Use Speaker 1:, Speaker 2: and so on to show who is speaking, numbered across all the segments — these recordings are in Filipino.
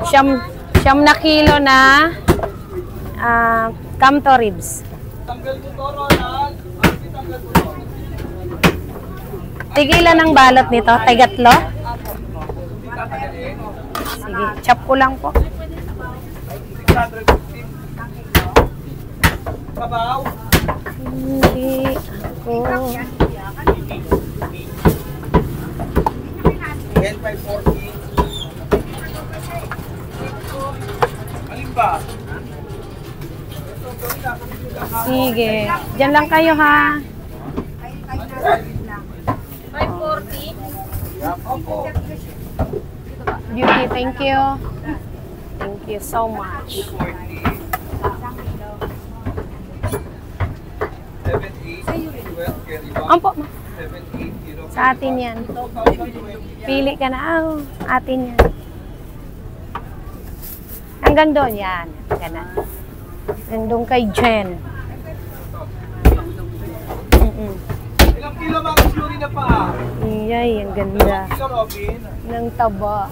Speaker 1: Siyam na kilo na Camto ribs.
Speaker 2: Tanggal mo to, Ronald. Tanggal mo to.
Speaker 1: Tigilan ng balot nito, tagatlo. Sige, chop ko lang po.
Speaker 2: 615. Kabaw.
Speaker 1: Hindi ako.
Speaker 2: 10,540. Alin ba?
Speaker 1: Sige, dyan lang kayo ha.
Speaker 3: 540.
Speaker 2: Opo.
Speaker 1: Beauty, thank you. Thank you so much.
Speaker 2: 240. 780. 12 carry bag.
Speaker 1: Ampo,
Speaker 2: 780.
Speaker 1: sa atin yan. Pili ka na. Atin yan. Hanggang doon yan. Ganun. Hanggang kay Jen.
Speaker 2: Ilang kilo mga suri na pa?
Speaker 1: Iyay, ang ganda.
Speaker 2: Kilo, Robin.
Speaker 1: Ng taba.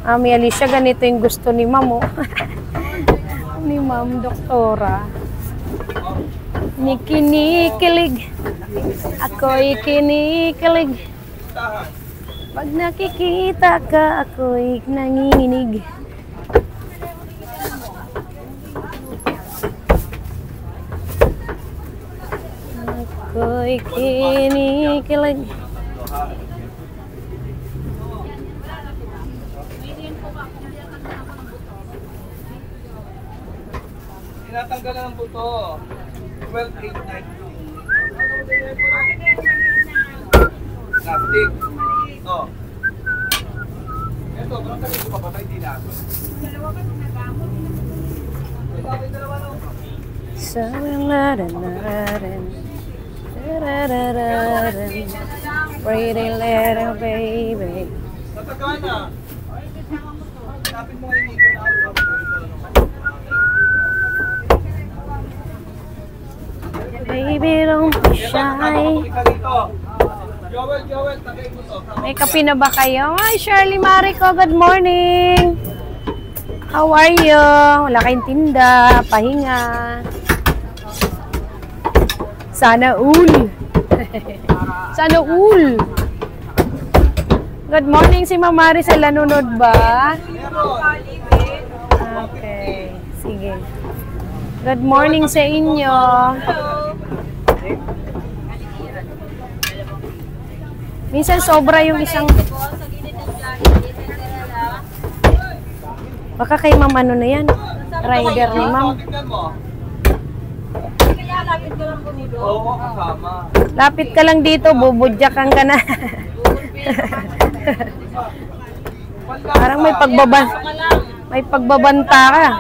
Speaker 1: Ami Alicia, ganito yung gusto ni Ma'am, oh. Ni Ma'am, doktora. Kinikilig. Ako'y kinikilig. Pag nakikita ka, ako'y nanginginig. Ako'y kinikilig.
Speaker 2: Tinatanggal na ng buto. 12,890. Plastic. Oh. Ito, parang kami ko papatay din natin.
Speaker 1: Pretty little baby.
Speaker 2: Natagana. Tapin mo ngayon dito na ako.
Speaker 1: Baby, don't be shy.
Speaker 2: Joel, tagay mo to.
Speaker 1: May kape na ba kayo? Hi, Shirley Marico. Good morning. How are you? Wala kayong tinda. Pahinga. Sana all. Sana all. Good morning si Ma'am Maricel. Nanonood ba? Okay. Sige. Good morning sa inyo. Minsan sobra yung isang... Baka kay Ma'am ano na yan? Rider ni Ma'am.
Speaker 2: Oo, kasama.
Speaker 1: Lapit ka lang dito, bubudyakan ka na. Parang may pagbabanta ka.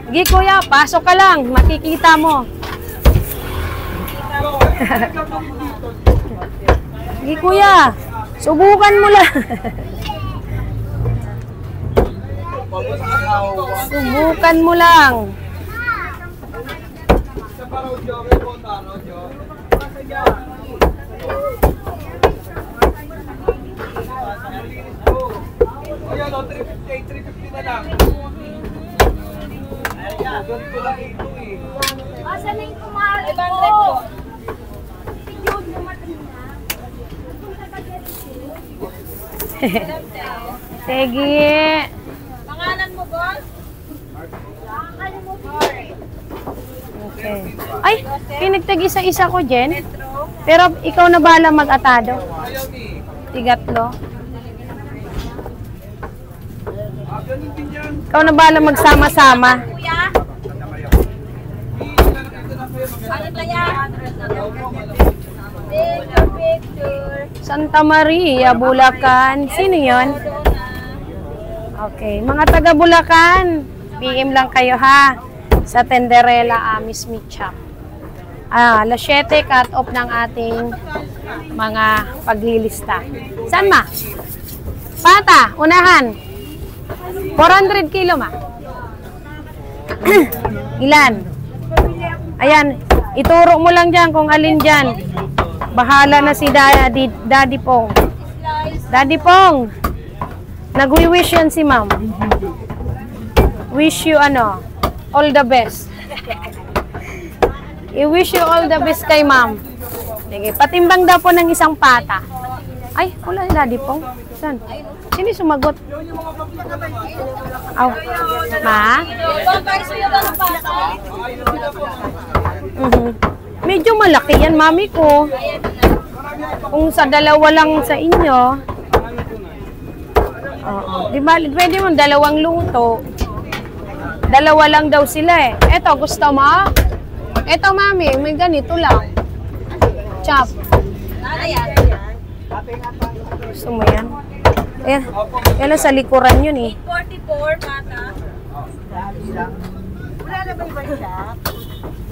Speaker 1: Sige kuya, pasok ka lang. Makikita mo. Sige kuya, subukan mo lang. Subukan mo lang.
Speaker 2: Ayan o, 350 na lang. Ganito lang ito eh.
Speaker 3: Asa na yung kumahal ko? Si Jude naman
Speaker 1: Sige.
Speaker 3: pangalan mo, boss? Pangalan mo, boss?
Speaker 1: Okay. Ay, pinagtag isa-isa ko, Jen. Pero ikaw na bahala mag-atado.
Speaker 2: Ayaw ni.
Speaker 1: Tigatlo.
Speaker 2: Ganun din yan.
Speaker 1: Ikaw na bahala magsama-sama.
Speaker 3: Kuya? Ano kaya? Picture.
Speaker 1: Santa Maria, Bulacan. Sino yon? Okay. Mga taga Bulacan, PM lang kayo ha. Sa Tenderella, Amis Meat Shop. Alas 7, cut off ng ating mga paglilista. Saan ma? Pata, unahan. 400 kilo ma. Ilan? Ayan, ituro mo lang dyan kung alin dyan. Bahala na si Daddy Pong. Daddy Pong, nag-wish yan si ma'am. Wish you all the best. I-wish you all the best kay ma'am. Sige, patimbang daw po ng isang pata. Ay, wala si Daddy Pong. Saan? Sino sumagot? Aw. Ma? Medyo malaki yan, mami ko. Kung sa dalawa lang sa inyo. Oo. Di ba, pwede mo dalawang luto. Dalawa lang daw sila eh. Eto, gusto mo? Eto, mami, may ganito lang. Chop. Gusto mo yan? Ayan. Yan lang sa likuran yun eh.
Speaker 3: 44, mata.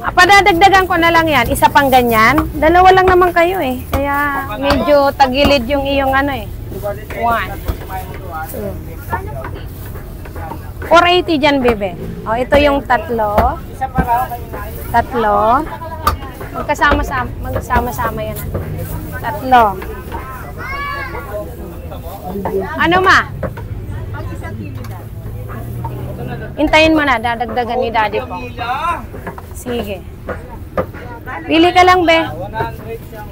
Speaker 1: Padadagdagan ko na lang yan. Isa pang ganyan. Dalawa lang naman kayo eh. Kaya medyo tagilid yung iyong eh. 1. 480 dyan, bebe. O, ito yung tatlo. Tatlo. Magsama-sama yan. Tatlo. Ano ma? Hintayin mo na, dadagdagan ni Daddy po. Sige. Pili ka lang, be.
Speaker 2: 100 siyang